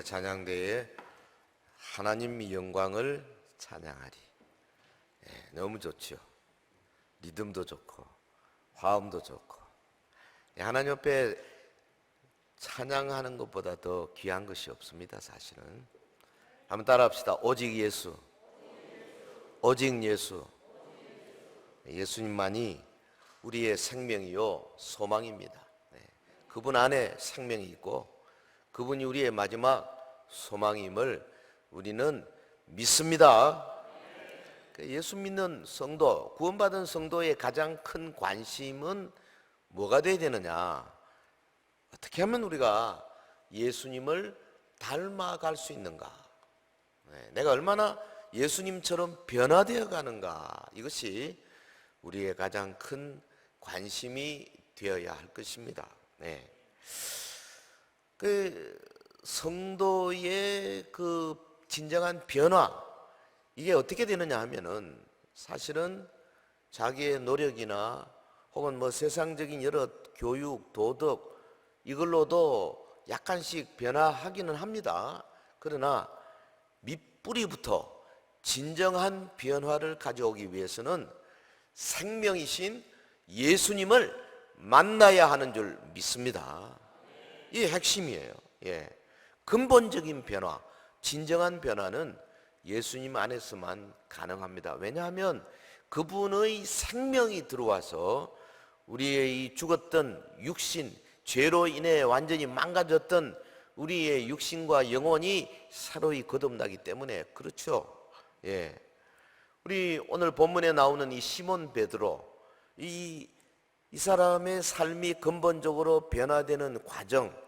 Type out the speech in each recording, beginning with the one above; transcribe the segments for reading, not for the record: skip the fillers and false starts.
찬양대에 하나님의 영광을 찬양하리. 너무 좋죠. 리듬도 좋고 화음도 좋고 하나님 앞에 찬양하는 것보다 더 귀한 것이 없습니다. 사실은 한번 따라합시다. 오직 예수, 오직 예수. 예수님만이 우리의 생명이요 소망입니다. 그분 안에 생명이 있고 그분이 우리의 마지막 소망임을 우리는 믿습니다. 예수 믿는 성도, 구원받은 성도의 가장 큰 관심은 뭐가 되어야 되느냐? 어떻게 하면 우리가 예수님을 닮아갈 수 있는가? 내가 얼마나 예수님처럼 변화되어 가는가? 이것이 우리의 가장 큰 관심이 되어야 할 것입니다. 그 성도의 그 진정한 변화, 이게 어떻게 되느냐 하면은 사실은 자기의 노력이나 혹은 뭐 세상적인 여러 교육, 도덕 이걸로도 약간씩 변화하기는 합니다. 그러나 밑뿌리부터 진정한 변화를 가져오기 위해서는 생명이신 예수님을 만나야 하는 줄 믿습니다. 이게 핵심이에요. 근본적인 변화, 진정한 변화는 예수님 안에서만 가능합니다. 왜냐하면 그분의 생명이 들어와서 우리의 이 죽었던 육신, 죄로 인해 완전히 망가졌던 우리의 육신과 영혼이 새로이 거듭나기 때문에 그렇죠. 우리 오늘 본문에 나오는 이 시몬 베드로, 이 사람의 삶이 근본적으로 변화되는 과정,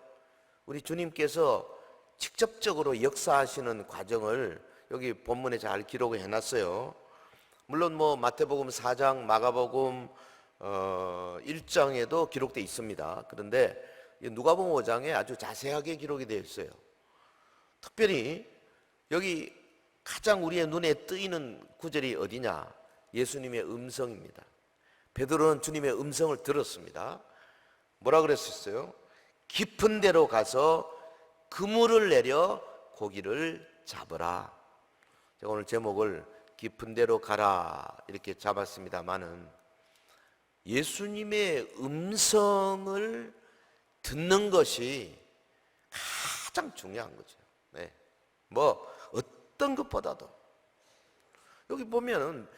우리 주님께서 직접적으로 역사하시는 과정을 여기 본문에 잘 기록을 해놨어요. 물론 뭐 마태복음 4장, 마가복음 1장에도 기록되어 있습니다. 그런데 누가복음 5장에 아주 자세하게 기록이 되어 있어요. 특별히 여기 가장 우리의 눈에 뜨이는 구절이 어디냐? 예수님의 음성입니다. 베드로는 주님의 음성을 들었습니다. 뭐라 그랬었어요? 깊은 데로 가서 그물을 내려 고기를 잡으라. 제가 오늘 제목을 깊은 데로 가라 이렇게 잡았습니다만은 예수님의 음성을 듣는 것이 가장 중요한 거죠. 뭐 어떤 것보다도 여기 보면은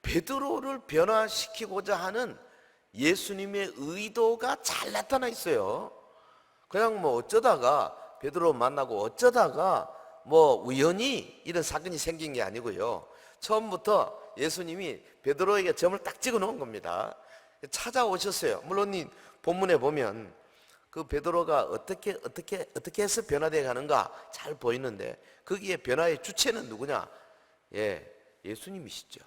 베드로를 변화시키고자 하는 예수님의 의도가 잘 나타나 있어요. 그냥 뭐 어쩌다가 베드로 만나고 어쩌다가 뭐 우연히 이런 사건이 생긴 게 아니고요. 처음부터 예수님이 베드로에게 점을 딱 찍어 놓은 겁니다. 찾아오셨어요. 물론 이 본문에 보면 그 베드로가 어떻게 해서 변화되어 가는가 잘 보이는데 거기에 변화의 주체는 누구냐? 예수님이시죠.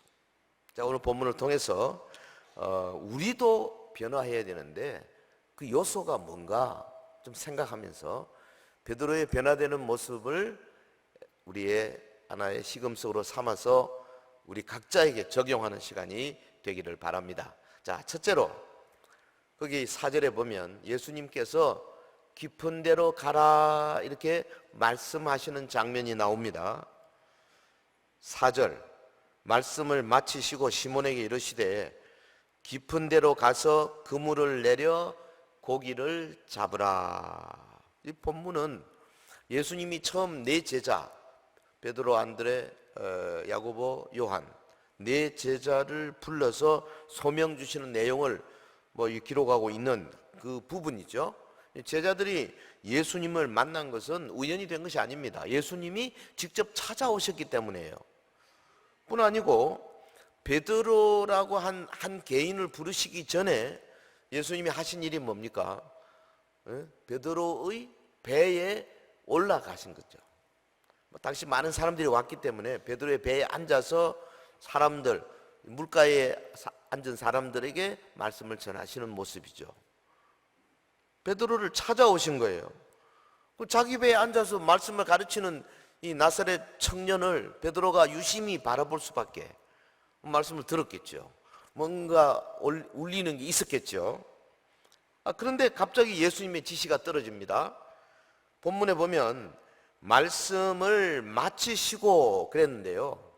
자, 오늘 본문을 통해서 우리도 변화해야 되는데 그 요소가 뭔가 좀 생각하면서 베드로의 변화되는 모습을 우리의 하나의 시금석으로 삼아서 우리 각자에게 적용하는 시간이 되기를 바랍니다. 자, 첫째로 거기 4절에 보면 예수님께서 깊은 데로 가라 이렇게 말씀하시는 장면이 나옵니다. 4절 말씀을 마치시고 시몬에게 이르시되 깊은 데로 가서 그물을 내려 고기를 잡으라. 이 본문은 예수님이 처음 네 제자 베드로, 안드레, 야고보, 요한 네 제자를 불러서 소명 주시는 내용을 뭐 기록하고 있는 그 부분이죠. 제자들이 예수님을 만난 것은 우연이 된 것이 아닙니다. 예수님이 직접 찾아오셨기 때문이에요. 뿐 아니고 베드로라고 한 개인을 부르시기 전에 예수님이 하신 일이 뭡니까? 베드로의 배에 올라가신 거죠. 당시 많은 사람들이 왔기 때문에 베드로의 배에 앉아서 사람들, 물가에 앉은 사람들에게 말씀을 전하시는 모습이죠. 베드로를 찾아오신 거예요. 자기 배에 앉아서 말씀을 가르치는 이 나사렛 청년을 베드로가 유심히 바라볼 수밖에, 말씀을 들었겠죠. 뭔가 울리는 게 있었겠죠. 그런데 갑자기 예수님의 지시가 떨어집니다. 본문에 보면 말씀을 마치시고 그랬는데요.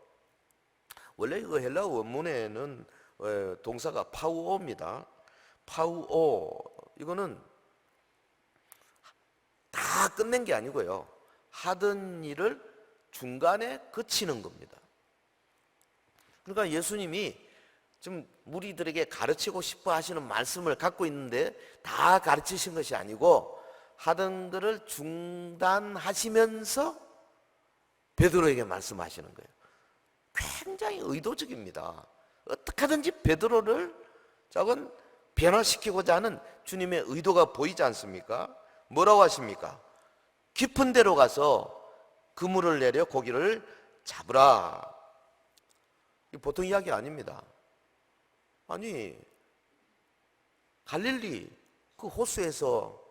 원래 그 헬라 원문에는 동사가 파우오입니다. 파우오, 이거는 다 끝낸 게 아니고요, 하던 일을 중간에 그치는 겁니다. 그러니까 예수님이 지금 무리들에게 가르치고 싶어 하시는 말씀을 갖고 있는데 다 가르치신 것이 아니고 하던 것을 중단하시면서 베드로에게 말씀하시는 거예요. 굉장히 의도적입니다. 어떻게 하든지 베드로를 저건 변화시키고자 하는 주님의 의도가 보이지 않습니까? 뭐라고 하십니까? 깊은 데로 가서 그물을 내려 고기를 잡으라. 이 보통 이야기 아닙니다. 아니, 갈릴리 그 호수에서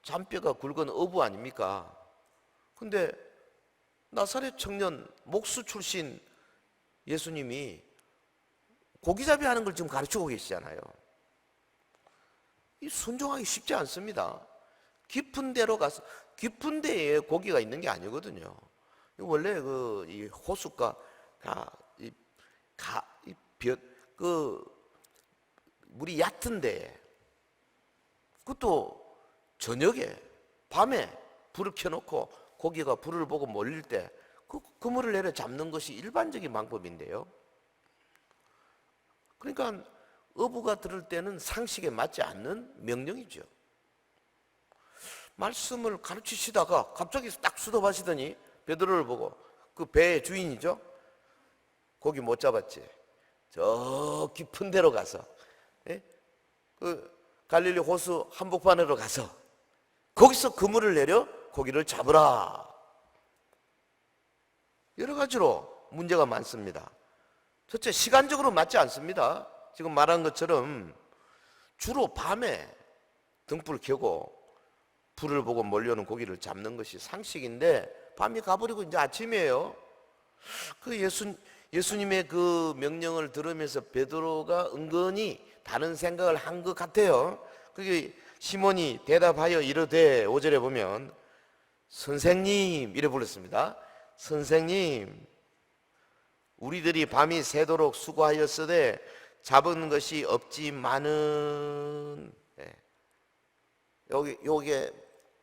잔뼈가 굵은 어부 아닙니까? 근데 나사렛 청년 목수 출신 예수님이 고기잡이 하는 걸 지금 가르치고 계시잖아요. 이 순종하기 쉽지 않습니다. 깊은 데로 가서, 깊은 데에 고기가 있는 게 아니거든요. 원래 이 호숫가 물이 얕은데, 그것도 저녁에 밤에 불을 켜놓고 고기가 불을 보고 몰릴 때 그물을 내려 잡는 것이 일반적인 방법인데요. 그러니까 어부가 들을 때는 상식에 맞지 않는 명령이죠. 말씀을 가르치시다가 갑자기 딱 수도하시더니 베드로를 보고, 그 배의 주인이죠, 고기 못 잡았지, 저 깊은 데로 가서, 그 갈릴리 호수 한복판으로 가서 거기서 그물을 내려 고기를 잡으라. 여러 가지로 문제가 많습니다. 첫째, 시간적으로 맞지 않습니다. 지금 말한 것처럼 주로 밤에 등불 켜고 불을 보고 몰려오는 고기를 잡는 것이 상식인데 밤이 가버리고 이제 아침이에요. 그 예수님의 그 명령을 들으면서 베드로가 은근히 다른 생각을 한 것 같아요. 그게 시몬이 대답하여 이르되, 5절에 보면 선생님 이래 불렀습니다. 선생님, 우리들이 밤이 새도록 수고하였으되 잡은 것이 없지만은, 여기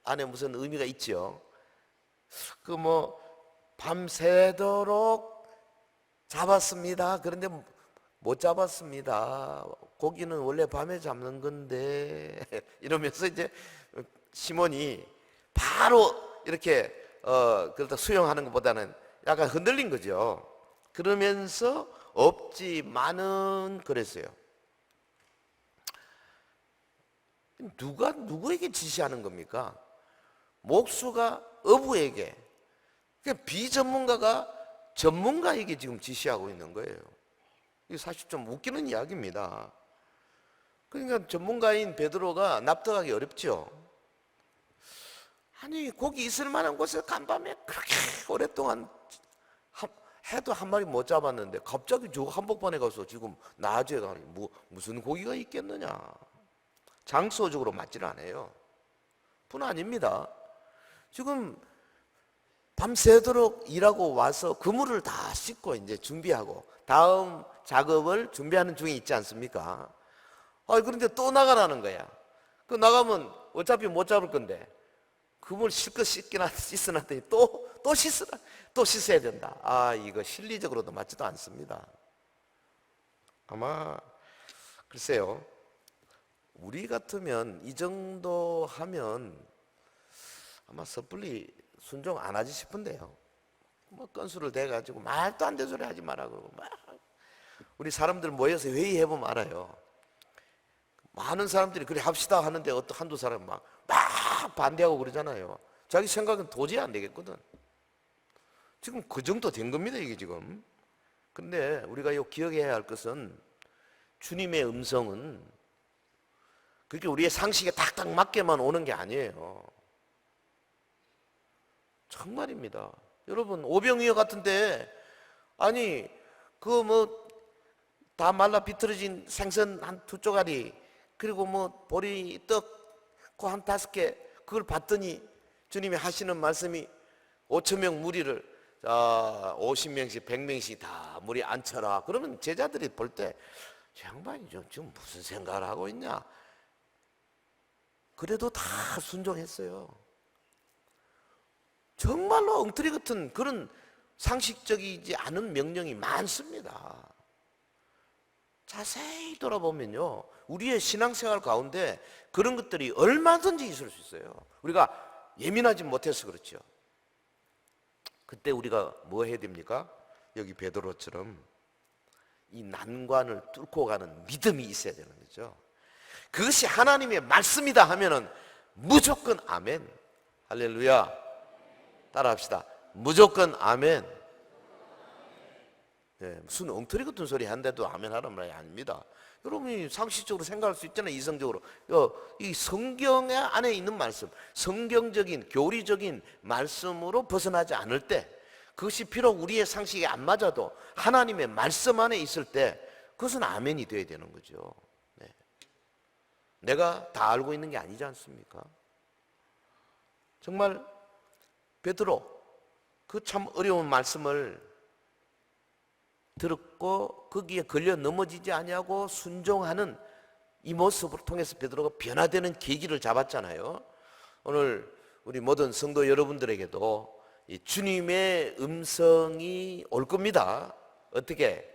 안에 무슨 의미가 있죠. 밤새도록 잡았습니다. 그런데 못 잡았습니다. 고기는 원래 밤에 잡는 건데 이러면서 이제 시몬이 바로 이렇게 그렇다 수용하는 것보다는 약간 흔들린 거죠. 그러면서 없지만은 그랬어요. 누가 누구에게 지시하는 겁니까? 목수가 어부에게, 그러니까 비전문가가 전문가에게 지금 지시하고 있는 거예요. 이게 사실 좀 웃기는 이야기입니다. 그러니까 전문가인 베드로가 납득하기 어렵죠. 아니, 고기 있을 만한 곳에 간밤에 그렇게 오랫동안 해도 한 마리 못 잡았는데 갑자기 저 한복판에 가서 지금 낮에 가니 무슨 고기가 있겠느냐. 장소적으로 맞지는 않아요. 뿐 아닙니다. 지금 밤새도록 일하고 와서 그물을 다 씻고 이제 준비하고 다음 작업을 준비하는 중에 있지 않습니까? 그런데 또 나가라는 거야. 그 나가면 어차피 못 잡을 건데 그물 실컷 씻어놨더니 또 씻으라, 또 씻어야 된다. 이거 실리적으로도 맞지도 않습니다. 아마 글쎄요, 우리 같으면 이 정도 하면 아마 섣불리 순종 안 하지 싶은데요. 건수를 대가지고 말도 안 되는 소리 하지 마라 그러고 우리 사람들 모여서 회의해보면 알아요. 많은 사람들이 그래 합시다 하는데 어떤 한두 사람 막 반대하고 그러잖아요. 자기 생각은 도저히 안 되겠거든. 지금 그 정도 된 겁니다, 이게 지금. 근데 우리가 기억해야 할 것은 주님의 음성은 그렇게 우리의 상식에 딱딱 맞게만 오는 게 아니에요. 정말입니다. 여러분, 오병이어 같은데 아니 다 말라 비틀어진 생선 한 2쪼가리 그리고 보리 떡 한 5개 그걸 봤더니 주님이 하시는 말씀이 5천 명 무리를 50명씩 100명씩 다 무리 앉혀라. 그러면 제자들이 볼 때 양반이 지금 무슨 생각을 하고 있냐. 그래도 다 순종했어요. 정말로 엉터리 같은 그런 상식적이지 않은 명령이 많습니다. 자세히 돌아보면요, 우리의 신앙생활 가운데 그런 것들이 얼마든지 있을 수 있어요. 우리가 예민하지 못해서 그렇죠. 그때 우리가 뭐 해야 됩니까? 여기 베드로처럼 이 난관을 뚫고 가는 믿음이 있어야 되는 거죠. 그것이 하나님의 말씀이다 하면은 무조건 아멘. 할렐루야. 따라합시다. 무조건 아멘. 네, 무슨 엉터리 같은 소리 한데도 아멘 하란 말이 아닙니다. 여러분이 상식적으로 생각할 수 있잖아요. 이성적으로. 이 성경 안에 있는 말씀, 성경적인 교리적인 말씀으로 벗어나지 않을 때, 그것이 비록 우리의 상식에 안 맞아도 하나님의 말씀 안에 있을 때 그것은 아멘이 되어야 되는 거죠. 네. 내가 다 알고 있는 게 아니지 않습니까? 정말 베드로 그 참 어려운 말씀을 들었고 거기에 걸려 넘어지지 아니하고 순종하는 이 모습을 통해서 베드로가 변화되는 계기를 잡았잖아요. 오늘 우리 모든 성도 여러분들에게도 이 주님의 음성이 올 겁니다. 어떻게?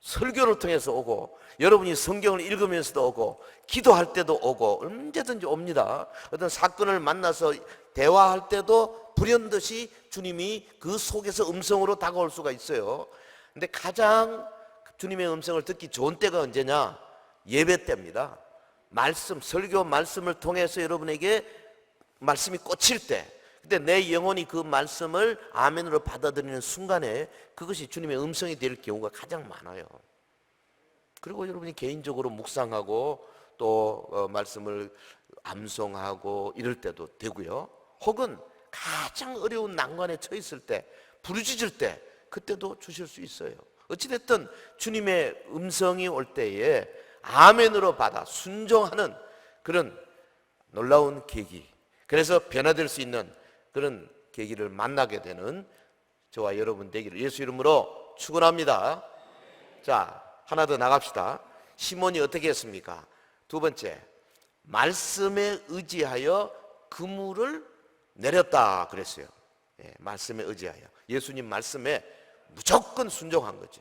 설교를 통해서 오고, 여러분이 성경을 읽으면서도 오고, 기도할 때도 오고, 언제든지 옵니다. 어떤 사건을 만나서 대화할 때도 불현듯이 주님이 그 속에서 음성으로 다가올 수가 있어요. 근데 가장 주님의 음성을 듣기 좋은 때가 언제냐? 예배 때입니다. 말씀, 설교 말씀을 통해서 여러분에게 말씀이 꽂힐 때, 근데 내 영혼이 그 말씀을 아멘으로 받아들이는 순간에 그것이 주님의 음성이 될 경우가 가장 많아요. 그리고 여러분이 개인적으로 묵상하고 또 말씀을 암송하고 이럴 때도 되고요. 혹은 가장 어려운 난관에 처했을 때, 부르짖을 때 그때도 주실 수 있어요. 어찌됐든 주님의 음성이 올 때에 아멘으로 받아 순종하는 그런 놀라운 계기, 그래서 변화될 수 있는 그런 계기를 만나게 되는 저와 여러분 되기를 예수 이름으로 축원합니다. 자, 하나 더 나갑시다. 시몬이 어떻게 했습니까? 두 번째, 말씀에 의지하여 그물을 내렸다 그랬어요. 예, 말씀에 의지하여 예수님 말씀에 무조건 순종한 거죠.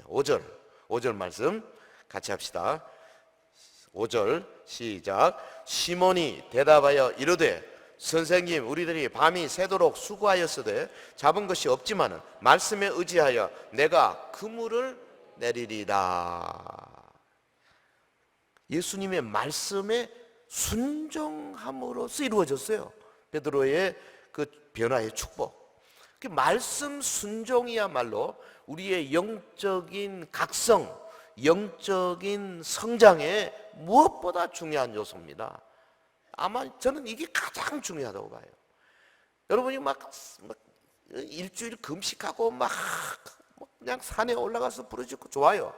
5절 말씀 같이 합시다. 5절 시작. 시몬이 대답하여 이르되 선생님, 우리들이 밤이 새도록 수고하였으되 잡은 것이 없지만은 말씀에 의지하여 내가 그물을 내리리라. 예수님의 말씀에 순종함으로써 이루어졌어요. 베드로의 그 변화의 축복. 그 말씀 순종이야말로 우리의 영적인 각성, 영적인 성장에 무엇보다 중요한 요소입니다. 아마 저는 이게 가장 중요하다고 봐요. 여러분이 막 일주일 금식하고 막 그냥 산에 올라가서 부르짖고 좋아요.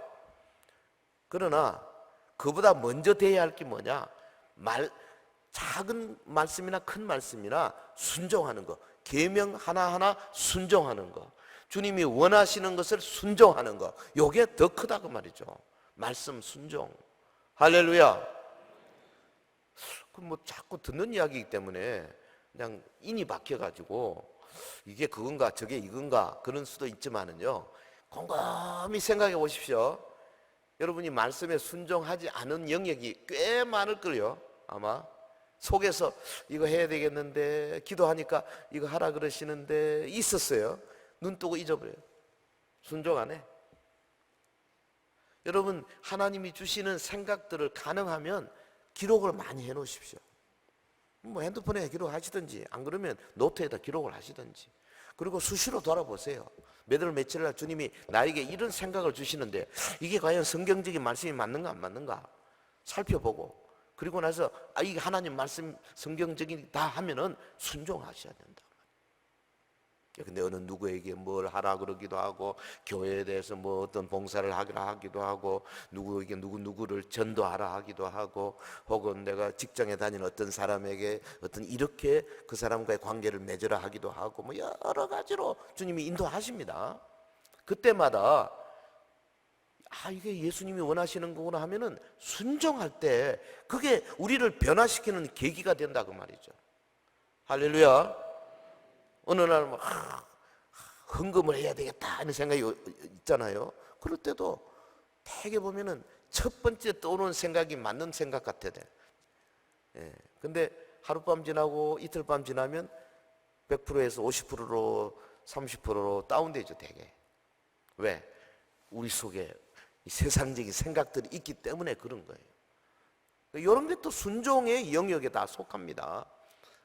그러나 그보다 먼저 돼야 할 게 뭐냐? 작은 말씀이나 큰 말씀이나 순종하는 거, 계명 하나하나 순종하는 거, 주님이 원하시는 것을 순종하는 거, 이게 더 크다고 말이죠. 말씀 순종. 할렐루야. 뭐 자꾸 듣는 이야기이기 때문에 그냥 인이 박혀가지고 이게 그건가 저게 이건가 그런 수도 있지만은요, 곰곰이 생각해 보십시오. 여러분이 말씀에 순종하지 않은 영역이 꽤 많을 걸요. 아마 속에서 이거 해야 되겠는데, 기도하니까 이거 하라 그러시는데 있었어요. 눈 뜨고 잊어버려요. 순종 안 해. 여러분, 하나님이 주시는 생각들을 가능하면 기록을 많이 해 놓으십시오. 뭐 핸드폰에 기록하시든지, 안 그러면 노트에다 기록을 하시든지. 그리고 수시로 돌아보세요. 몇 월 며칠 날 주님이 나에게 이런 생각을 주시는데 이게 과연 성경적인 말씀이 맞는가 안 맞는가 살펴보고, 그리고 나서 이게 하나님 말씀 성경적이다 하면은 순종하셔야 된다. 근데 어느 누구에게 뭘 하라 그러기도 하고, 교회에 대해서 뭐 어떤 봉사를 하기라 하기도 하고, 누구에게 누구를 전도하라 하기도 하고, 혹은 내가 직장에 다니는 어떤 사람에게 어떤 이렇게 그 사람과의 관계를 맺으라 하기도 하고, 뭐 여러 가지로 주님이 인도하십니다. 그때마다 이게 예수님이 원하시는 거구나 하면은 순종할 때 그게 우리를 변화시키는 계기가 된다 그 말이죠. 할렐루야. 어느 날 막 헌금을 해야 되겠다 하는 생각이 있잖아요. 그럴 때도 되게 보면은 첫 번째 떠오르는 생각이 맞는 생각 같아 돼. 근데 하룻밤 지나고 이틀밤 지나면 100%에서 50%로 30%로 다운되죠, 되게. 왜? 우리 속에 세상적인 생각들이 있기 때문에 그런 거예요. 이런 게 또 순종의 영역에 다 속합니다.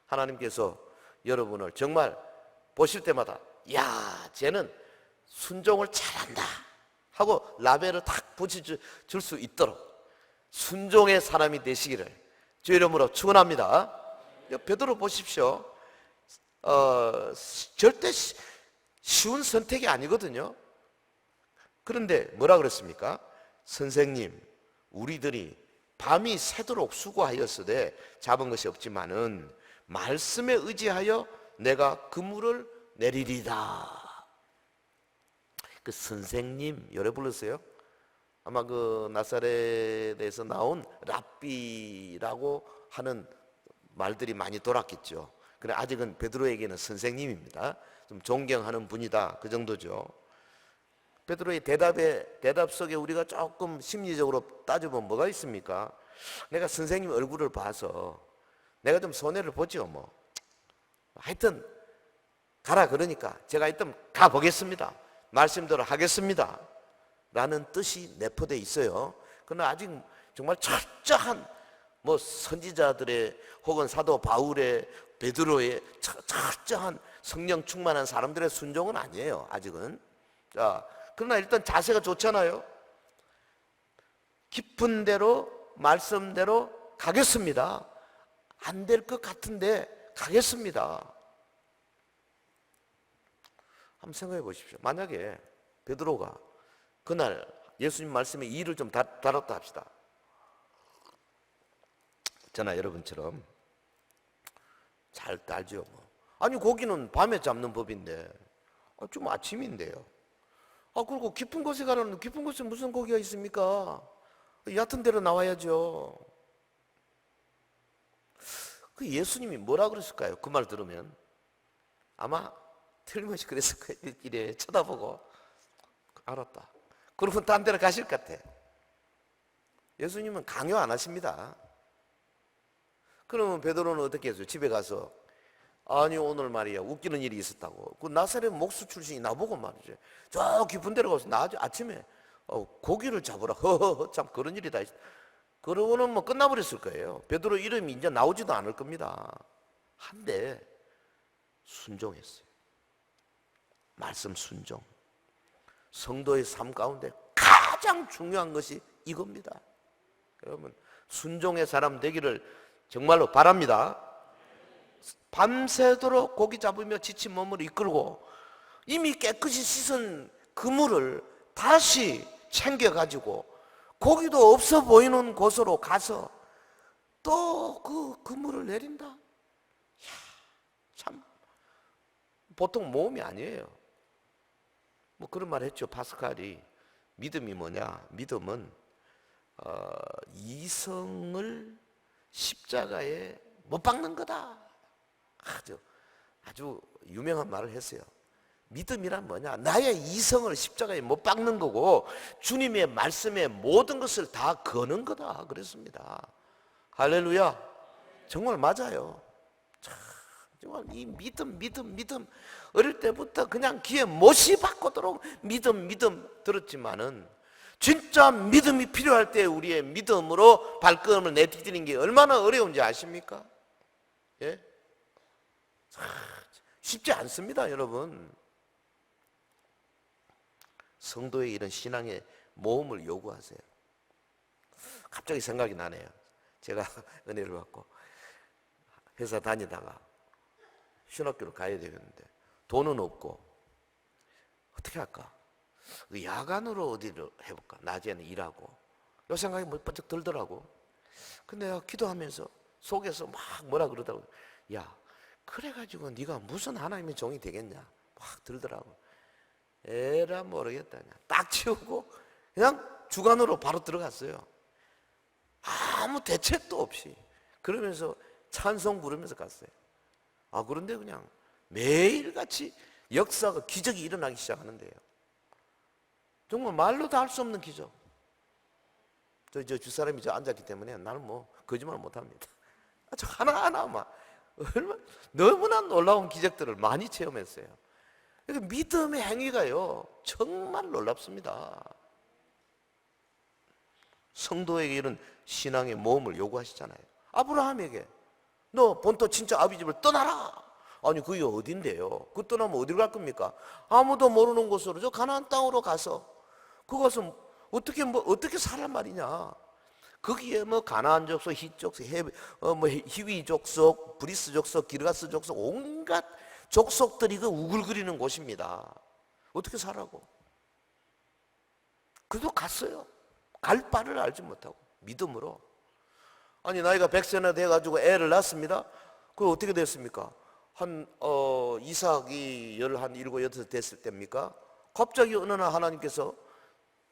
하나님께서 여러분을 정말 보실 때마다 야, 쟤는 순종을 잘한다 하고 라벨을 탁 붙여줄 수 있도록 순종의 사람이 되시기를 주 이름으로 축원합니다. 베드로 보십시오. 절대 쉬운 선택이 아니거든요. 그런데 뭐라 그랬습니까? 선생님, 우리들이 밤이 새도록 수고하였으되 잡은 것이 없지만은 말씀에 의지하여 내가 그물을 내리리다. 그 선생님 열애 불렀어요. 아마 그 나사렛에서 나온 랍비라고 하는 말들이 많이 돌았겠죠. 그래 아직은 베드로에게는 선생님입니다. 좀 존경하는 분이다 그 정도죠. 베드로의 대답 속에 우리가 조금 심리적으로 따져보면 뭐가 있습니까? 내가 선생님 얼굴을 봐서 내가 좀 손해를 보죠 뭐. 하여튼 가라 그러니까 제가 하여튼 가보겠습니다. 말씀대로 하겠습니다 라는 뜻이 내포되어 있어요. 그러나 아직 정말 철저한 뭐 선지자들의 혹은 사도 바울의 베드로의 철저한 성령 충만한 사람들의 순종은 아니에요 아직은. 자, 그러나 일단 자세가 좋잖아요. 깊은 대로 말씀대로 가겠습니다. 안 될 것 같은데 가겠습니다. 한번 생각해 보십시오. 만약에 베드로가 그날 예수님 말씀에 이를 좀 다뤘다 합시다. 저나 여러분처럼 잘 알죠 뭐. 아니 고기는 밤에 잡는 법인데 좀 아침인데요. 그리고 깊은 곳에 가라는 깊은 곳에 무슨 고기가 있습니까? 얕은 데로 나와야죠. 그 예수님이 뭐라 그랬을까요? 그 말 들으면 아마 틀림없이 그랬을 거예요. 이래 쳐다보고 알았다. 그러면 딴 데로 가실 것 같아. 예수님은 강요 안 하십니다. 그러면 베드로는 어떻게 했어요? 집에 가서 아니 오늘 말이야 웃기는 일이 있었다고. 그 나사렛 목수 출신이 나보고 말이지 저 깊은 데로 가서 나 아침에 고기를 잡으라. 허허허 참 그런 일이다. 그러고는 뭐 끝나버렸을 거예요. 베드로 이름이 이제 나오지도 않을 겁니다. 한데 순종했어요. 말씀 순종. 성도의 삶 가운데 가장 중요한 것이 이겁니다. 여러분 순종의 사람 되기를 정말로 바랍니다. 밤새도록 고기 잡으며 지친 몸을 이끌고 이미 깨끗이 씻은 그물을 다시 챙겨가지고 고기도 없어 보이는 곳으로 가서 또 그 그물을 내린다. 이야, 참 보통 모험이 아니에요. 뭐 그런 말 했죠. 파스칼이. 믿음이 뭐냐? 믿음은 이성을 십자가에 못 박는 거다. 아주 유명한 말을 했어요. 믿음이란 뭐냐? 나의 이성을 십자가에 못 박는 거고 주님의 말씀에 모든 것을 다 거는 거다 그랬습니다. 할렐루야. 정말 맞아요. 정말 이 믿음 어릴 때부터 그냥 귀에 못이 박고도록 믿음 들었지만은 진짜 믿음이 필요할 때 우리의 믿음으로 발걸음을 내디디는 게 얼마나 어려운지 아십니까? 예? 쉽지 않습니다 여러분. 성도의 이런 신앙의 모험을 요구하세요. 갑자기 생각이 나네요. 제가 은혜를 받고 회사 다니다가 신학교를 가야 되겠는데 돈은 없고 어떻게 할까? 야간으로 어디를 해볼까? 낮에는 일하고 이 생각이 뭐 번쩍 들더라고. 근데 내가 기도하면서 속에서 막 뭐라 그러더라고. 야, 그래가지고 네가 무슨 하나님의 종이 되겠냐 막 들더라고. 에라 모르겠다. 그냥 딱 치우고 그냥 주간으로 바로 들어갔어요. 아무 대책도 없이. 그러면서 찬송 부르면서 갔어요. 그런데 그냥 매일같이 역사가 기적이 일어나기 시작하는데요. 정말 말로도 할 수 없는 기적. 저 주사람이 앉았기 때문에 나는 뭐 거짓말 못합니다. 아주 하나하나 막 너무나 놀라운 기적들을 많이 체험했어요. 그러니까 믿음의 행위가요 정말 놀랍습니다. 성도에게 이런 신앙의 모험을 요구하시잖아요. 아브라함에게 너 본토 친척 아비 집을 떠나라. 아니 그게 어딘데요? 그 떠나면 어디로 갈 겁니까? 아무도 모르는 곳으로 저 가나안 땅으로 가서 그것은 어떻게 살란 말이냐? 거기에 뭐 가나안 족속, 히 족속, 히위 족속, 브리스 족속, 기르가스 족속 온갖 족속들이 그 우글거리는 곳입니다. 어떻게 살라고? 그래도 갔어요. 갈 바를 알지 못하고 믿음으로. 아니 나이가 100세나 돼가지고 애를 낳습니다. 그거 어떻게 됐습니까? 이삭이 17, 8 됐을 때입니까? 갑자기 어느 날 하나님께서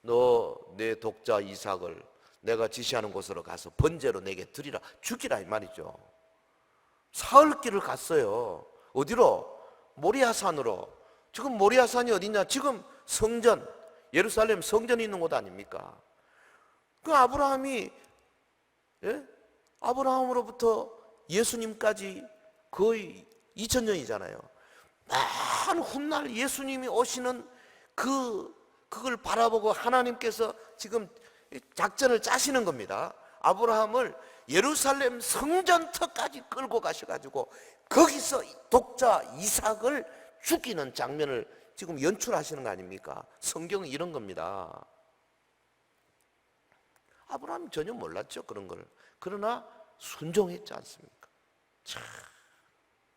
너 내 독자 이삭을 내가 지시하는 곳으로 가서 번제로 내게 드리라, 죽이라 이 말이죠. 사흘 길을 갔어요. 어디로? 모리아산으로. 지금 모리아산이 어디냐? 지금 성전, 예루살렘 성전이 있는 곳 아닙니까? 그 아브라함이 아브라함으로부터 예수님까지 거의 2000년이잖아요. 많은 훗날 예수님이 오시는 그걸 바라보고 하나님께서 지금 작전을 짜시는 겁니다. 아브라함을 예루살렘 성전터까지 끌고 가셔가지고 거기서 독자 이삭을 죽이는 장면을 지금 연출하시는 거 아닙니까? 성경은 이런 겁니다. 아브라함이 전혀 몰랐죠, 그런 걸. 그러나 순종했지 않습니까? 참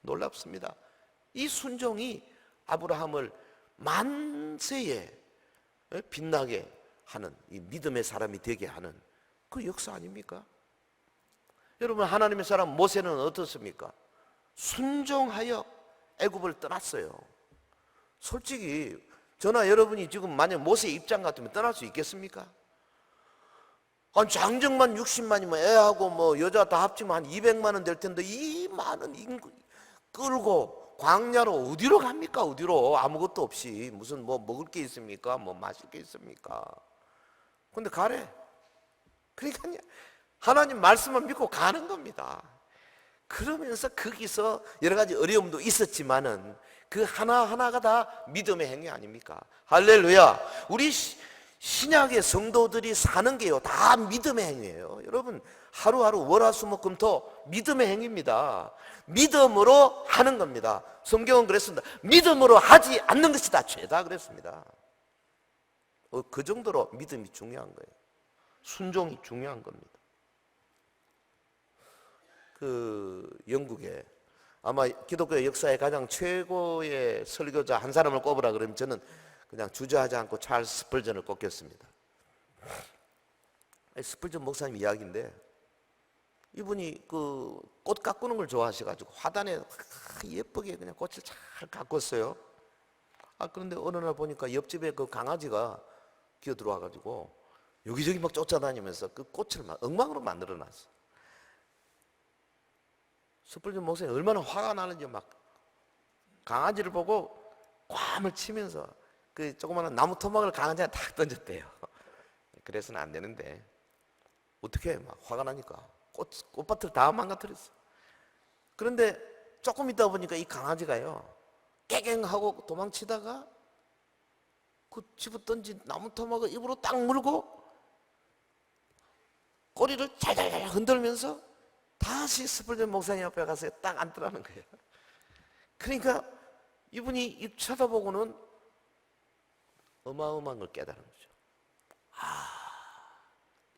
놀랍습니다. 이 순종이 아브라함을 만세에 빛나게 하는, 이 믿음의 사람이 되게 하는 그 역사 아닙니까? 여러분, 하나님의 사람 모세는 어떻습니까? 순종하여 애굽을 떠났어요. 솔직히 저나 여러분이 지금 만약 모세 입장 같으면 떠날 수 있겠습니까? 장정만 60만이면 애하고 뭐 여자 다 합치면 한 200만 원 될 텐데 이 많은 인구 끌고 광야로 어디로 갑니까? 어디로? 아무것도 없이 무슨 뭐 먹을 게 있습니까? 뭐 마실 게 있습니까? 근데 가래. 그러니까 하나님 말씀을 믿고 가는 겁니다. 그러면서 거기서 여러 가지 어려움도 있었지만은 그 하나하나가 다 믿음의 행위 아닙니까? 할렐루야. 우리 신약의 성도들이 사는 게요 다 믿음의 행위예요. 여러분, 하루하루 월화수목금토 믿음의 행위입니다. 믿음으로 하는 겁니다. 성경은 그랬습니다. 믿음으로 하지 않는 것이 다 죄다 그랬습니다. 그 정도로 믿음이 중요한 거예요. 순종이 중요한 겁니다. 그 영국에 아마 기독교 역사의 가장 최고의 설교자 한 사람을 꼽으라 그러면 저는 그냥 주저하지 않고 찰스 스펄전을 꼽겠습니다. 스펄전 목사님 이야기인데 이분이 그 꽃 가꾸는 걸 좋아하셔가지고 화단에 예쁘게 그냥 꽃을 잘 가꿨어요. 그런데 어느 날 보니까 옆집에 그 강아지가 기어 들어와가지고 여기저기 막 쫓아다니면서 그 꽃을 막 엉망으로 만들어놨어. 스펄전 목사님 얼마나 화가 나는지 막 강아지를 보고 꽝을 치면서 그 조그마한 나무 토막을 강아지한테 탁 던졌대요. 그래서는 안 되는데 어떻게 해? 막 화가 나니까 꽃밭을 다 망가뜨렸어. 그런데 조금 있다 보니까 이 강아지가요 깨갱하고 도망치다가 그 집어 던진 나무 토막을 입으로 딱 물고 꼬리를 잘잘 흔들면서 다시 스펄전 목사님 앞에 가서 딱 앉더라는 거예요. 그러니까 이분이 입 쳐다보고는 어마어마한 걸 깨달은 거죠.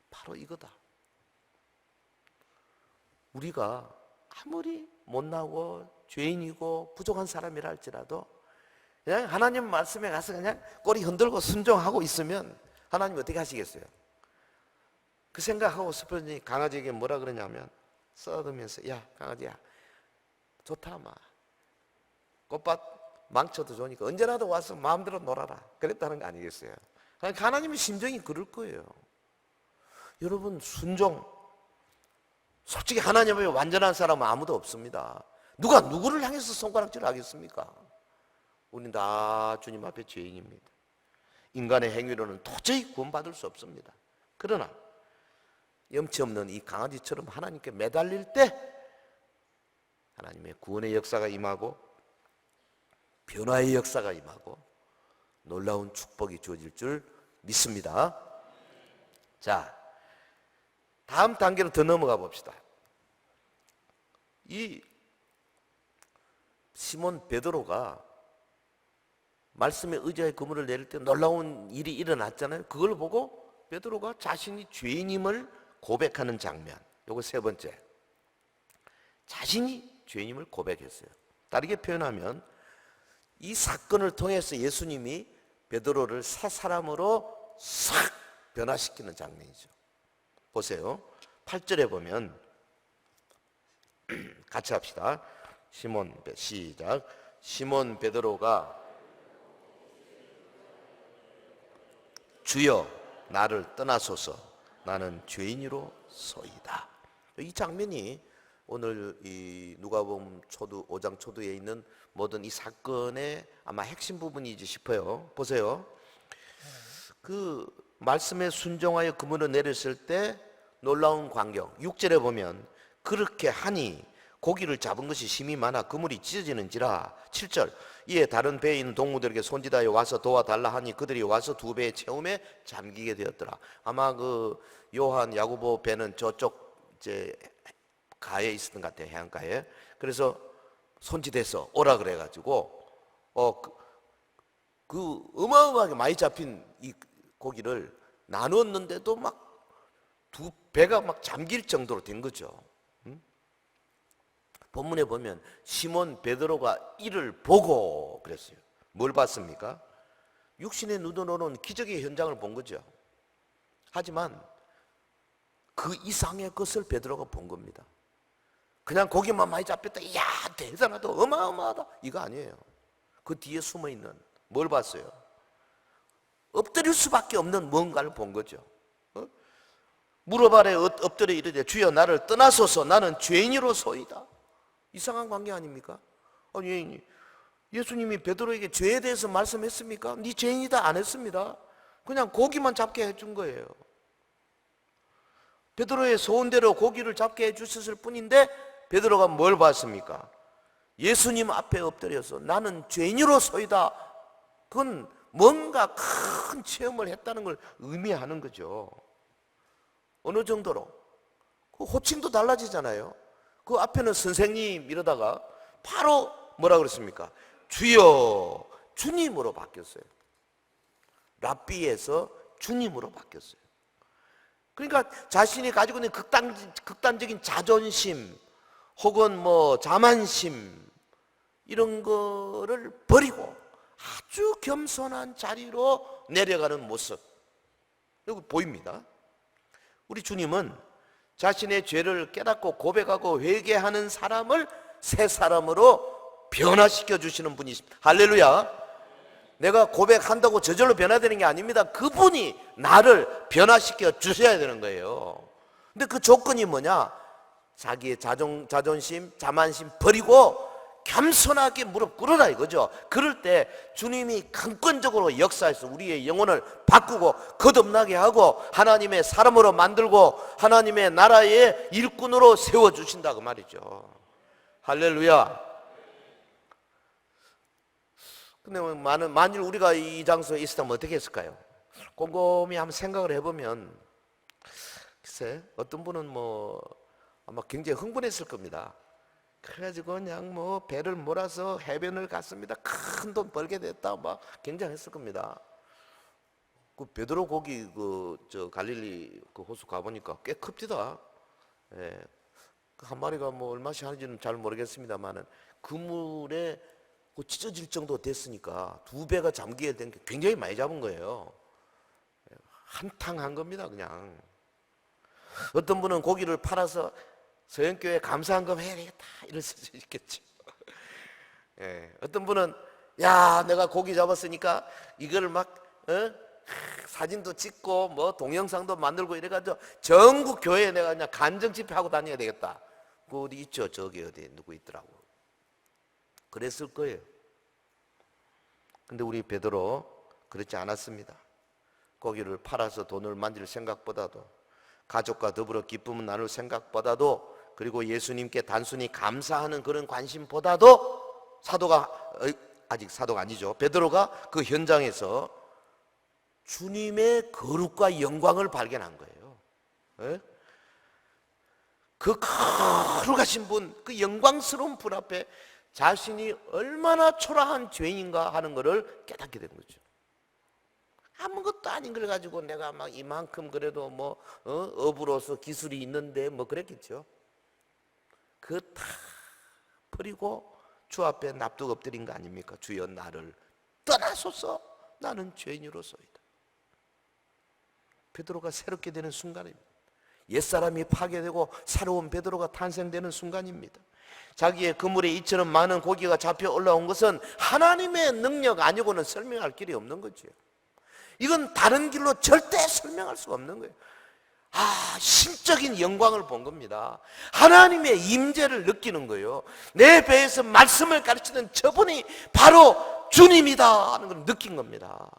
바로 이거다. 우리가 아무리 못나고 죄인이고 부족한 사람이라 할지라도 그냥 하나님 말씀에 가서 그냥 꼬리 흔들고 순종하고 있으면 하나님 어떻게 하시겠어요? 그 생각하고 싶으니 강아지에게 뭐라 그러냐면 써두면서 야 강아지야 좋다 마 꽃밭 망쳐도 좋으니까 언제라도 와서 마음대로 놀아라 그랬다는 거 아니겠어요? 그러니까 하나님의 심정이 그럴 거예요. 여러분 순종 솔직히 하나님 앞에 완전한 사람은 아무도 없습니다. 누가 누구를 향해서 손가락질 하겠습니까? 우리는 다 주님 앞에 죄인입니다. 인간의 행위로는 도저히 구원받을 수 없습니다. 그러나 염치 없는 이 강아지처럼 하나님께 매달릴 때 하나님의 구원의 역사가 임하고 변화의 역사가 임하고 놀라운 축복이 주어질 줄 믿습니다. 자, 다음 단계로 더 넘어가 봅시다. 이 시몬 베드로가 말씀에 의지하여 그물을 내릴 때 놀라운 일이 일어났잖아요. 그걸 보고 베드로가 자신이 죄인임을 고백하는 장면. 요거 세 번째. 자신이 죄인임을 고백했어요. 다르게 표현하면 이 사건을 통해서 예수님이 베드로를 새 사람으로 싹 변화시키는 장면이죠. 보세요. 8절에 보면 같이 합시다. 시작. 시몬 베드로가 주여 나를 떠나소서 나는 죄인으로소이다. 이 장면이 오늘 이 누가복음 5장 초두에 있는 모든 이 사건의 아마 핵심 부분이지 싶어요. 보세요. 그 말씀에 순종하여 그물을 내렸을 때 놀라운 광경 6절에 보면 그렇게 하니 고기를 잡은 것이 심히 많아 그물이 찢어지는지라. 7절 이에 다른 배에 있는 동무들에게 손짓하여 와서 도와달라 하니 그들이 와서 두 배의 채움에 잠기게 되었더라. 아마 그 요한 야고보 배는 저쪽 이제 가에 있었던 것 같아요. 해안가에. 그래서 손짓해서 오라 그래가지고 그 어마어마하게 많이 잡힌 이 고기를 나눴는데도 막 두 배가 막 잠길 정도로 된 거죠. 본문에 보면 시몬 베드로가 이를 보고 그랬어요. 뭘 봤습니까? 육신의 눈으로는 기적의 현장을 본 거죠. 하지만 그 이상의 것을 베드로가 본 겁니다. 그냥 고기만 많이 잡혔다, 이야 대단하다, 어마어마하다, 이거 아니에요. 그 뒤에 숨어있는 뭘 봤어요? 엎드릴 수밖에 없는 뭔가를 본 거죠. 무릎 아래 엎드려 이르되 주여 나를 떠나소서 나는 죄인으로소이다. 이상한 관계 아닙니까? 아니 예수님이 베드로에게 죄에 대해서 말씀했습니까? 네 죄인이다 안 했습니다. 그냥 고기만 잡게 해준 거예요. 베드로의 소원대로 고기를 잡게 해주셨을 뿐인데 베드로가 뭘 봤습니까? 예수님 앞에 엎드려서 나는 죄인으로소이다. 그건 뭔가 큰 체험을 했다는 걸 의미하는 거죠. 어느 정도로? 그 호칭도 달라지잖아요. 그 앞에는 선생님 이러다가 바로 뭐라 그랬습니까? 주여 주님으로 바뀌었어요. 랍비에서 주님으로 바뀌었어요. 그러니까 자신이 가지고 있는 극단적인 자존심 혹은 뭐 자만심 이런 거를 버리고 아주 겸손한 자리로 내려가는 모습 여기 보입니다. 우리 주님은 자신의 죄를 깨닫고 고백하고 회개하는 사람을 새 사람으로 변화시켜 주시는 분이십니다. 할렐루야. 내가 고백한다고 저절로 변화되는 게 아닙니다. 그분이 나를 변화시켜 주셔야 되는 거예요. 근데 그 조건이 뭐냐? 자기의 자존심, 자만심 버리고 겸손하게 무릎 꿇으라 이거죠. 그럴 때 주님이 강권적으로 역사해서 우리의 영혼을 바꾸고 거듭나게 하고 하나님의 사람으로 만들고 하나님의 나라의 일꾼으로 세워주신다 그 말이죠. 할렐루야. 근데 만일 우리가 이 장소에 있었다면 어떻게 했을까요? 곰곰이 한번 생각을 해보면 글쎄 어떤 분은 뭐 아마 굉장히 흥분했을 겁니다. 그래가지고 그냥 뭐 배를 몰아서 해변을 갔습니다. 큰 돈 벌게 됐다 막 굉장했을 겁니다. 그 베드로 고기 저 갈릴리 그 호수 가보니까 꽤 큽디다. 예. 한 마리가 뭐 얼마씩 하는지는 잘 모르겠습니다만은 그물에 그 찢어질 정도 됐으니까 2배가 잠기게 된 게 굉장히 많이 잡은 거예요. 한탕 한 겁니다, 그냥. 어떤 분은 고기를 팔아서 서영교회 감사한금 해야 되겠다 이럴 수도 있겠죠. 예, 어떤 분은 야 내가 고기 잡았으니까 이걸 막 사진도 찍고 뭐 동영상도 만들고 이래가지고 전국 교회에 내가 그냥 간증 집회하고 다녀야 되겠다. 그 어디 있죠? 저기 어디 누구 있더라고. 그랬을 거예요. 근데 우리 베드로 그렇지 않았습니다. 고기를 팔아서 돈을 만질 생각보다도, 가족과 더불어 기쁨을 나눌 생각보다도, 그리고 예수님께 단순히 감사하는 그런 관심보다도 아직 사도가 아니죠. 베드로가 그 현장에서 주님의 거룩과 영광을 발견한 거예요. 예? 그 거룩하신 분, 그 영광스러운 분 앞에 자신이 얼마나 초라한 죄인인가 하는 것을 깨닫게 된 거죠. 아무것도 아닌 걸 가지고 내가 막 이만큼 그래도 뭐 업으로서 기술이 있는데 뭐 그랬겠죠. 그거 다 버리고 주 앞에 납득 엎드린 거 아닙니까? 주여 나를 떠나소서, 나는 죄인으로서이다. 베드로가 새롭게 되는 순간입니다. 옛사람이 파괴되고 새로운 베드로가 탄생되는 순간입니다. 자기의 그물에 이처럼 많은 고기가 잡혀 올라온 것은 하나님의 능력 아니고는 설명할 길이 없는 거죠. 이건 다른 길로 절대 설명할 수가 없는 거예요. 신적인 영광을 본 겁니다. 하나님의 임재를 느끼는 거예요. 내 배에서 말씀을 가르치는 저분이 바로 주님이다 하는 걸 느낀 겁니다.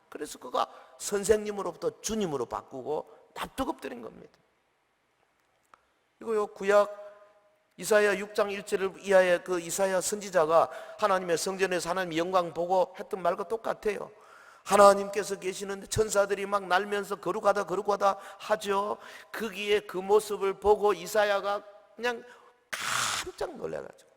그래서 그가 선생님으로부터 주님으로 바꾸고 납득 엎드린 겁니다. 이거요, 구약 이사야 6장 1절을 이하의 그 이사야 선지자가 하나님의 성전에서 하나님의 영광 보고 했던 말과 똑같아요. 하나님께서 계시는데 천사들이 막 날면서 거룩하다 거룩하다 하죠. 거기에 그 모습을 보고 이사야가 그냥 깜짝 놀라가지고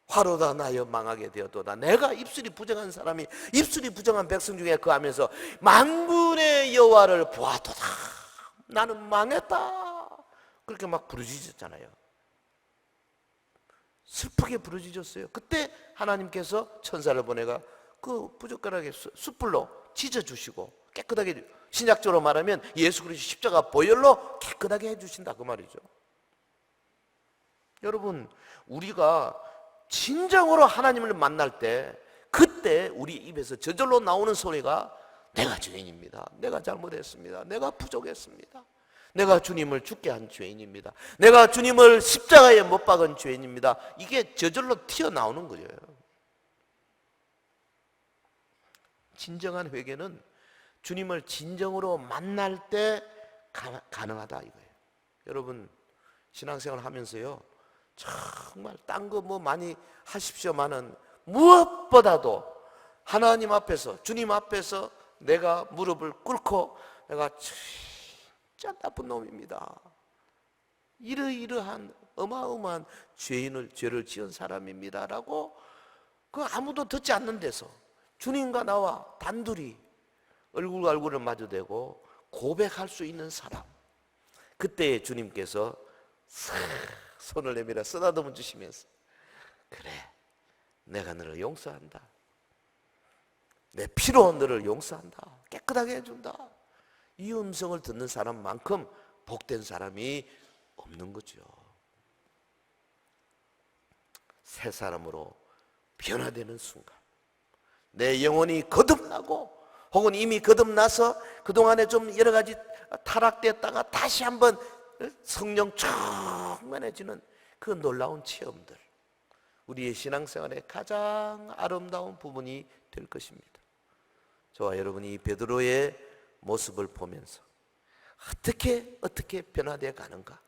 화로다 나여 망하게 되었도다. 내가 입술이 부정한 사람이 입술이 부정한 백성 중에 거하면서 만군의 여호와를 보았도다. 나는 망했다. 그렇게 막 부르짖었잖아요. 슬프게 부르짖었어요. 그때 하나님께서 천사를 보내가 그 부젓가락에 숯불로 찢어주시고 깨끗하게, 신약적으로 말하면 예수 그리스도 십자가 보혈로 깨끗하게 해주신다 그 말이죠. 여러분, 우리가 진정으로 하나님을 만날 때 그때 우리 입에서 저절로 나오는 소리가 내가 죄인입니다. 내가 잘못했습니다. 내가 부족했습니다. 내가 주님을 죽게 한 죄인입니다. 내가 주님을 십자가에 못 박은 죄인입니다. 이게 저절로 튀어나오는 거예요. 진정한 회개는 주님을 진정으로 만날 때 가능하다 이거예요. 여러분, 신앙생활 하면서요, 정말 딴 거 뭐 많이 하십시오만은 무엇보다도 하나님 앞에서, 주님 앞에서 내가 무릎을 꿇고 내가 진짜 나쁜 놈입니다, 이러이러한 어마어마한 죄를 지은 사람입니다 라고 그 아무도 듣지 않는 데서 주님과 나와 단둘이 얼굴과 얼굴을 마주대고 고백할 수 있는 사람, 그때 주님께서 손을 내밀어 쓰다듬어 주시면서 그래, 내가 너를 용서한다, 내 피로 너를 용서한다, 깨끗하게 해준다, 이 음성을 듣는 사람만큼 복된 사람이 없는 거죠. 새 사람으로 변화되는 순간, 내 영혼이 거듭나고 혹은 이미 거듭나서 그동안에 좀 여러 가지 타락됐다가 다시 한번 성령 충만해지는 그 놀라운 체험들, 우리의 신앙생활의 가장 아름다운 부분이 될 것입니다. 저와 여러분이 베드로의 모습을 보면서 어떻게 변화되어 가는가,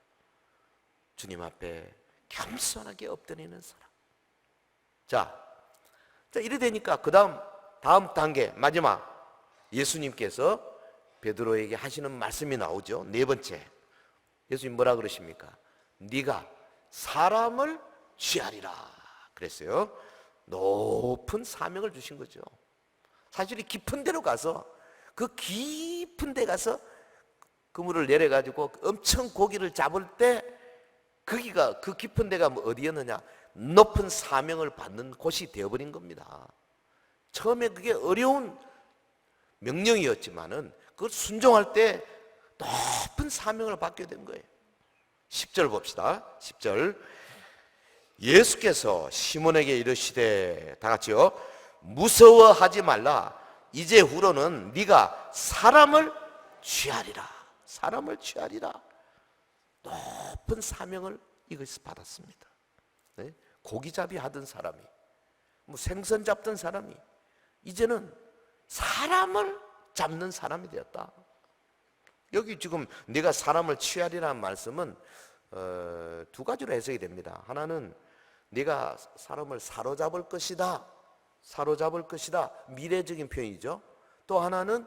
주님 앞에 겸손하게 엎드리는 사람. 자, 이래 되니까 다음 단계, 마지막, 예수님께서 베드로에게 하시는 말씀이 나오죠. 네 번째, 예수님 뭐라 그러십니까? 네가 사람을 취하리라 그랬어요. 높은 사명을 주신 거죠. 사실 이 깊은 데로 가서, 그 깊은 데 가서 그물을 내려가지고 엄청 고기를 잡을 때 거기가, 그 깊은 데가 어디였느냐? 높은 사명을 받는 곳이 되어버린 겁니다. 처음에 그게 어려운 명령이었지만은 그걸 순종할 때 높은 사명을 받게 된 거예요. 10절 봅시다. 10절. 예수께서 시몬에게 이르시되, 다 같이요, 무서워하지 말라. 이제 후로는 네가 사람을 취하리라. 사람을 취하리라. 높은 사명을 이것이 받았습니다. 네? 고기잡이 하던 사람이, 뭐 생선 잡던 사람이 이제는 사람을 잡는 사람이 되었다. 여기 지금 네가 사람을 취하리라는 말씀은 두 가지로 해석이 됩니다. 하나는 네가 사람을 사로잡을 것이다. 사로잡을 것이다. 미래적인 표현이죠. 또 하나는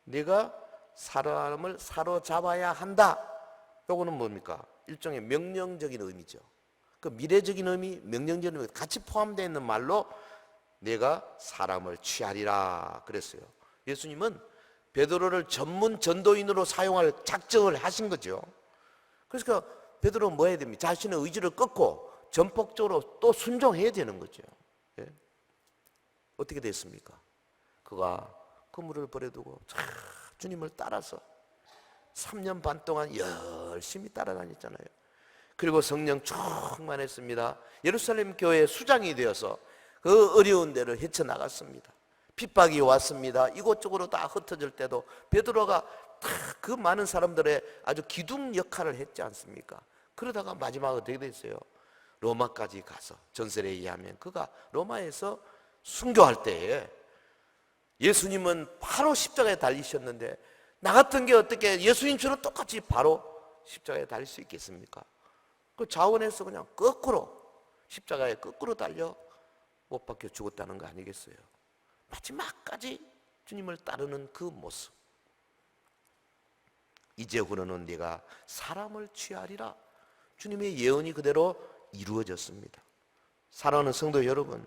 네가 사람을 사로잡아야 한다. 요거는 뭡니까? 일종의 명령적인 의미죠. 그 미래적인 의미, 명령적인 의미 같이 포함되어 있는 말로 내가 사람을 취하리라 그랬어요. 예수님은 베드로를 전문 전도인으로 사용할 작정을 하신 거죠. 그러니까 베드로는 뭐 해야 됩니까? 자신의 의지를 꺾고 전폭적으로 또 순종해야 되는 거죠. 예? 어떻게 됐습니까? 그가 그물을 버려두고 주님을 따라서 3년 반 동안 열심히 따라다녔잖아요. 그리고 성령 충만했습니다. 예루살렘 교회의 수장이 되어서 그 어려운 데를 헤쳐나갔습니다. 핍박이 왔습니다. 이곳저곳으로 다 흩어질 때도 베드로가 그 많은 사람들의 아주 기둥 역할을 했지 않습니까? 그러다가 마지막으로 어떻게 됐어요? 로마까지 가서 전설에 의하면 그가 로마에서 순교할 때에 예수님은 바로 십자가에 달리셨는데 나 같은 게 어떻게 예수님처럼 똑같이 바로 십자가에 달릴 수 있겠습니까? 그 자원에서 그냥 거꾸로 십자가에 거꾸로 달려 못 박혀 죽었다는 거 아니겠어요? 마지막까지 주님을 따르는 그 모습. 이제 후로는 네가 사람을 취하리라. 주님의 예언이 그대로 이루어졌습니다. 사랑하는 성도 여러분,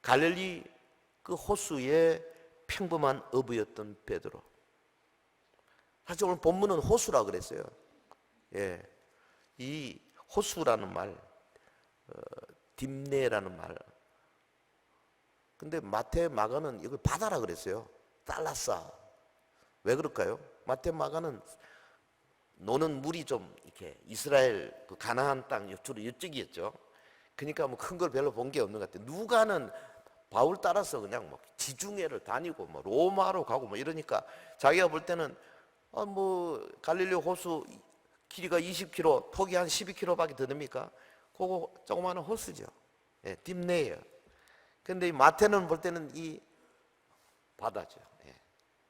갈릴리 그 호수의 평범한 어부였던 베드로. 사실 오늘 본문은 호수라 그랬어요. 예, 이 호수라는 말, 딥네라는 말. 근데 마태 마가는 이걸 바다라 그랬어요. 달라싸. 왜 그럴까요? 마태 마가는 노는 물이 좀 이렇게 이스라엘 그 가나안 땅 주로 이쪽이었죠. 그러니까 뭐 큰 걸 별로 본 게 없는 것 같아요. 누가는 바울 따라서 그냥 뭐 지중해를 다니고 뭐 로마로 가고 뭐 이러니까 자기가 볼 때는 뭐 갈릴리 호수 길이가 20km, 폭이 한 12km밖에 더 됩니까? 그거 조그마한 호수죠. 예, 딥네예요. 근데 이 마태는 볼 때는 이 바다죠. 예.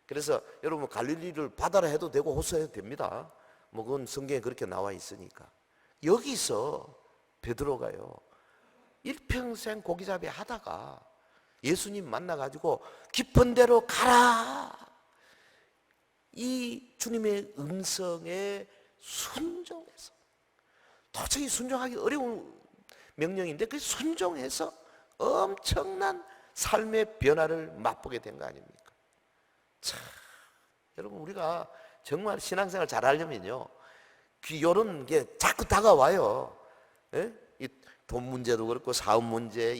그래서 여러분 갈릴리를 바다로 해도 되고 호수로 해도 됩니다. 뭐 그건 성경에 그렇게 나와 있으니까. 여기서 베드로가요, 일평생 고기잡이 하다가 예수님 만나가지고 깊은 데로 가라. 이 주님의 음성에 순종해서, 도저히 순종하기 어려운 명령인데 그 순종해서 엄청난 삶의 변화를 맛보게 된 거 아닙니까? 참, 여러분 우리가 정말 신앙생활 잘 하려면요, 이런 게 자꾸 다가와요. 예? 이 돈 문제도 그렇고 사업 문제,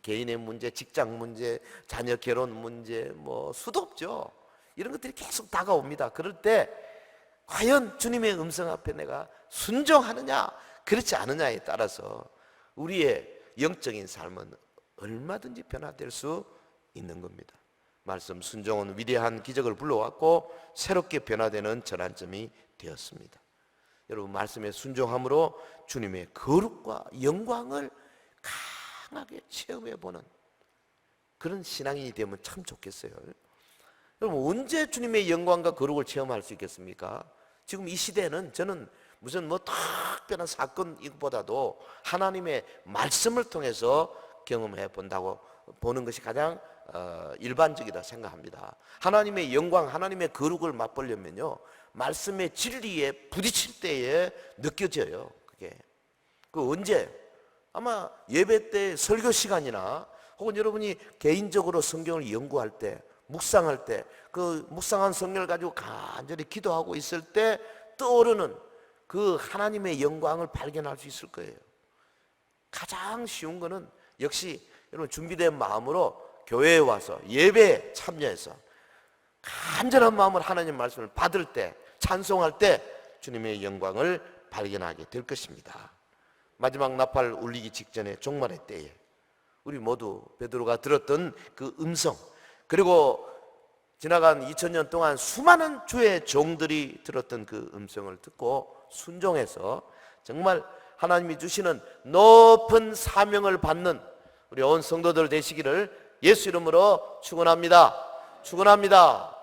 개인의 문제, 직장 문제, 자녀 결혼 문제, 뭐 수도 없죠. 이런 것들이 계속 다가옵니다. 그럴 때 과연 주님의 음성 앞에 내가 순종하느냐 그렇지 않느냐에 따라서 우리의 영적인 삶은 얼마든지 변화될 수 있는 겁니다. 말씀 순종은 위대한 기적을 불러왔고 새롭게 변화되는 전환점이 되었습니다. 여러분 말씀에 순종함으로 주님의 거룩과 영광을 강하게 체험해보는 그런 신앙인이 되면 참 좋겠어요. 여러분 언제 주님의 영광과 거룩을 체험할 수 있겠습니까? 지금 이 시대는 저는 무슨 뭐 특별한 사건 이것보다도 하나님의 말씀을 통해서 경험해 본다고 보는 것이 가장 일반적이다 생각합니다. 하나님의 영광, 하나님의 거룩을 맛보려면요, 말씀의 진리에 부딪힐 때에 느껴져요. 그게 그 언제? 아마 예배 때 설교 시간이나 혹은 여러분이 개인적으로 성경을 연구할 때, 묵상할 때, 그 묵상한 성경을 가지고 간절히 기도하고 있을 때 떠오르는 그 하나님의 영광을 발견할 수 있을 거예요. 가장 쉬운 거는 역시 여러분 준비된 마음으로 교회에 와서 예배에 참여해서 간절한 마음으로 하나님 말씀을 받을 때, 찬송할 때 주님의 영광을 발견하게 될 것입니다. 마지막 나팔 울리기 직전에 종말의 때에 우리 모두 베드로가 들었던 그 음성, 그리고 지나간 2000년 동안 수많은 주의 종들이 들었던 그 음성을 듣고 순종해서 정말 하나님이 주시는 높은 사명을 받는 우리 온 성도들 되시기를 예수 이름으로 축원합니다. 축원합니다.